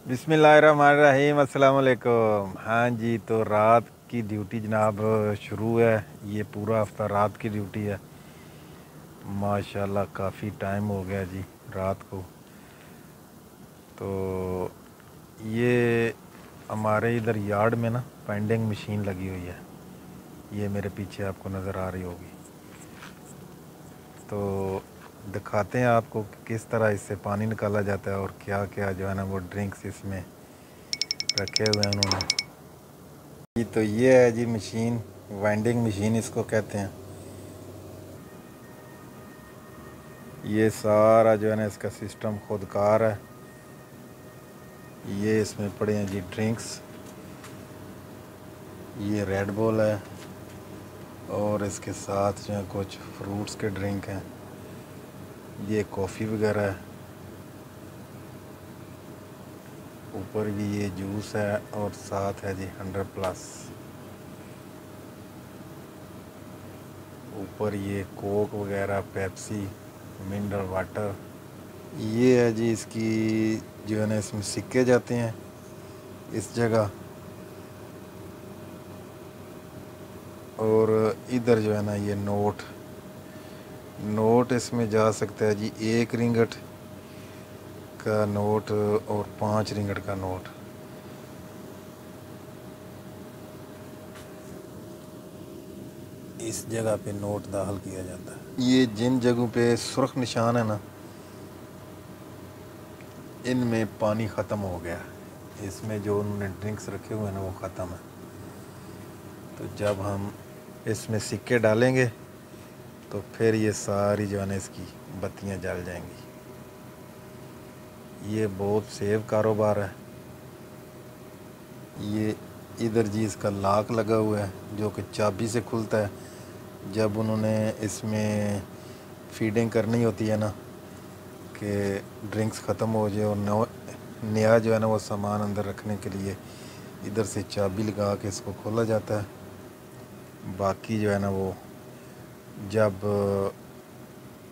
बिस्मिल्लाहिर्रहमानिर्रहीम, अस्सलाम वालेकुम। हाँ जी, तो रात की ड्यूटी जनाब शुरू है। ये पूरा हफ्ता रात की ड्यूटी है। माशाल्लाह काफ़ी टाइम हो गया जी रात को। तो ये हमारे इधर यार्ड में ना पेंडिंग मशीन लगी हुई है। ये मेरे पीछे आपको नज़र आ रही होगी। तो दिखाते हैं आपको कि किस तरह इससे पानी निकाला जाता है और क्या क्या जो है ना वो ड्रिंक्स इसमें रखे हुए हैं उन्होंने जी। तो ये है जी मशीन, वाइंडिंग मशीन इसको कहते हैं। ये सारा जो है ना इसका सिस्टम खुदकार है। ये इसमें पड़े हैं जी ड्रिंक्स। ये रेड बुल है और इसके साथ जो है कुछ फ्रूट्स के ड्रिंक हैं। ये कॉफ़ी वगैरह है। ऊपर भी ये जूस है और साथ है जी 100+। ऊपर ये कोक वगैरह, पेप्सी, मिनरल वाटर। ये है जी इसकी जो है ना इसमें सिक्के जाते हैं इस जगह। और इधर जो है ना ये नोट इसमें जा सकता है जी। 1 रिंगट का नोट और 5 रिंगट का नोट। इस जगह पे नोट दाखिल किया जाता है। ये जिन जगहों पे सुर्ख निशान है ना, इनमें पानी ख़त्म हो गया। इसमें जो उन्होंने ड्रिंक्स रखे हुए हैं ना वो ख़त्म है। तो जब हम इसमें सिक्के डालेंगे तो फिर ये सारी जो है ना इसकी बत्तियां जल जाएंगी। ये बहुत सेफ कारोबार है। ये इधर जी इसका लॉक लगा हुआ है जो कि चाबी से खुलता है। जब उन्होंने इसमें फीडिंग करनी होती है ना कि ड्रिंक्स ख़त्म हो जाए और नया जो है ना वो सामान अंदर रखने के लिए इधर से चाबी लगा के इसको खोला जाता है। बाकी जो है ना वो जब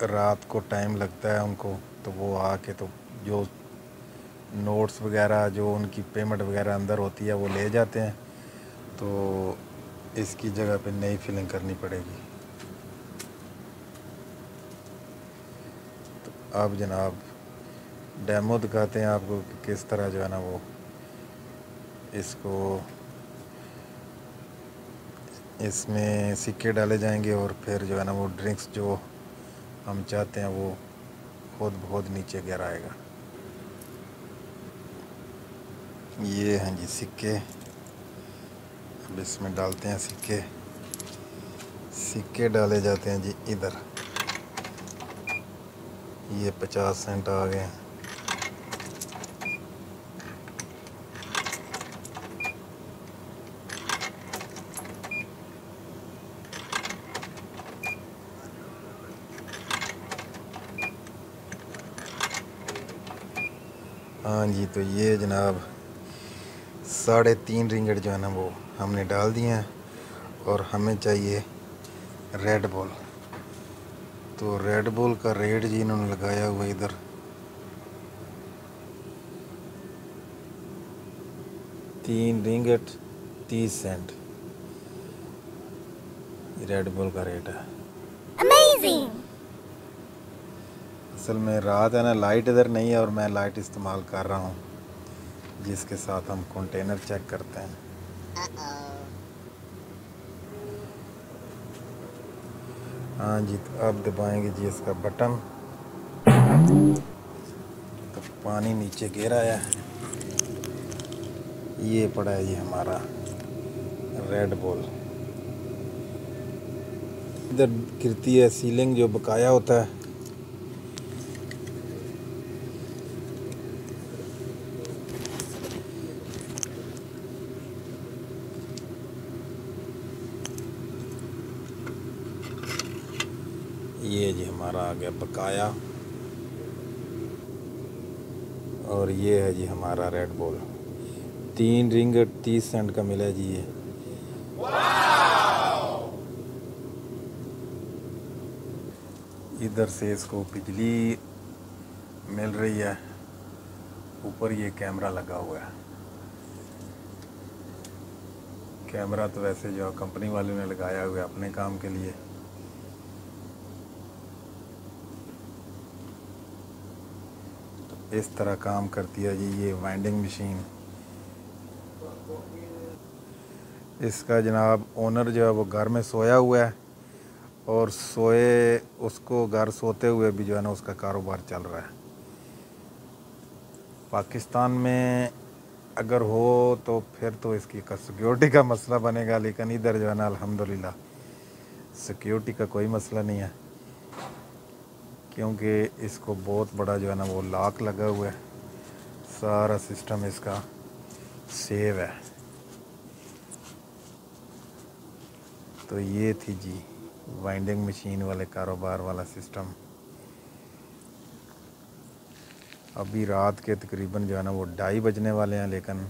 रात को टाइम लगता है उनको तो वो आके तो जो नोट्स वगैरह जो उनकी पेमेंट वगैरह अंदर होती है वो ले जाते हैं। तो इसकी जगह पे नई फिलिंग करनी पड़ेगी। तो अब जनाब डेमो दिखाते हैं आपको कि किस तरह जो है ना वो इसको इसमें सिक्के डाले जाएंगे और फिर जो है ना वो ड्रिंक्स जो हम चाहते हैं वो खुद बहुत नीचे गिर आएगा। ये हैं जी सिक्के। अब इसमें डालते हैं सिक्के। सिक्के डाले जाते हैं जी इधर। ये 50 सेंट आ गए। हाँ जी, तो ये जनाब 3.5 रिंगट जो है ना वो हमने डाल दिए हैं और हमें चाहिए रेड बुल। तो रेड बुल का रेट जी इन्होंने लगाया हुआ इधर 3 रिंगट 30 सेंट। रेड बुल का रेट है। Amazing! असल में रात है ना, लाइट इधर नहीं है और मैं लाइट इस्तेमाल कर रहा हूँ जिसके साथ हम कंटेनर चेक करते हैं। हाँ जी, तो अब दबाएंगे जी इसका बटन तो पानी नीचे गिर आया है। ये पड़ा है ये हमारा रेड बुल। इधर गिरती है सीलिंग जो बकाया होता है। ये जी हमारा आ गया बकाया और ये है जी हमारा रेड बुल। 3 रिंगट 30 सेंट का मिला जी ये। इधर से इसको बिजली मिल रही है ऊपर ये कैमरा लगा हुआ है। कैमरा तो वैसे जो कंपनी वालों ने लगाया हुआ है अपने काम के लिए। तो इस तरह काम करती है जी ये वाइंडिंग मशीन। इसका जनाब ओनर जो है वो घर में सोया हुआ है और उसको घर सोते हुए भी जो है ना उसका कारोबार चल रहा है। पाकिस्तान में अगर हो तो फिर तो इसकी सिक्योरिटी का मसला बनेगा, लेकिन इधर जो है ना अल्हम्दुलिल्लाह सिक्योरिटी का कोई मसला नहीं है, क्योंकि इसको बहुत बड़ा जो है ना वो लॉक लगा हुआ है। सारा सिस्टम इसका सेव है। तो ये थी जी वाइंडिंग मशीन वाले कारोबार वाला सिस्टम। अभी रात के तकरीबन जो है ना वो 2:30 बजने वाले हैं, लेकिन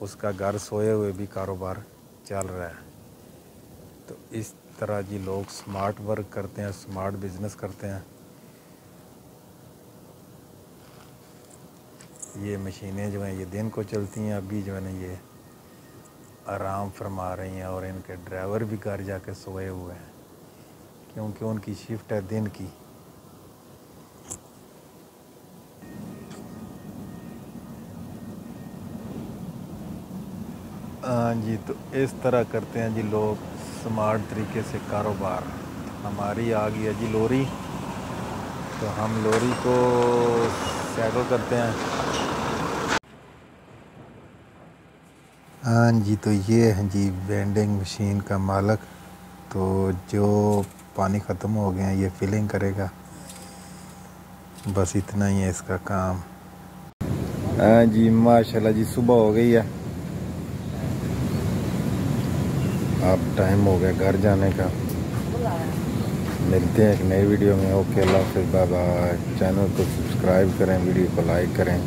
उसका घर सोए हुए भी कारोबार चल रहा है। तो इस तरह जी लोग स्मार्ट वर्क करते हैं, स्मार्ट बिजनेस करते हैं। ये मशीनें जो हैं ये दिन को चलती हैं, अभी जो है ना ये आराम फरमा रही हैं और इनके ड्राइवर भी घर जाके सोए हुए हैं, क्योंकि उनकी शिफ्ट है दिन की। हाँ जी, तो इस तरह करते हैं जी लोग स्मार्ट तरीके से कारोबार। हमारी आ गई है जी लोरी, तो हम लोरी को सैटल करते हैं। हाँ जी, तो ये है जी वेंडिंग मशीन का मालिक। तो जो पानी ख़त्म हो गया ये फिलिंग करेगा, बस इतना ही है इसका काम। हाँ जी माशाल्लाह जी सुबह हो गई है, अब टाइम हो गया घर जाने का। मिलते हैं एक नई वीडियो में। ओके, अल्लाह हाफ़िज़, बाय बाय। चैनल को सब्सक्राइब करें, वीडियो को लाइक करें।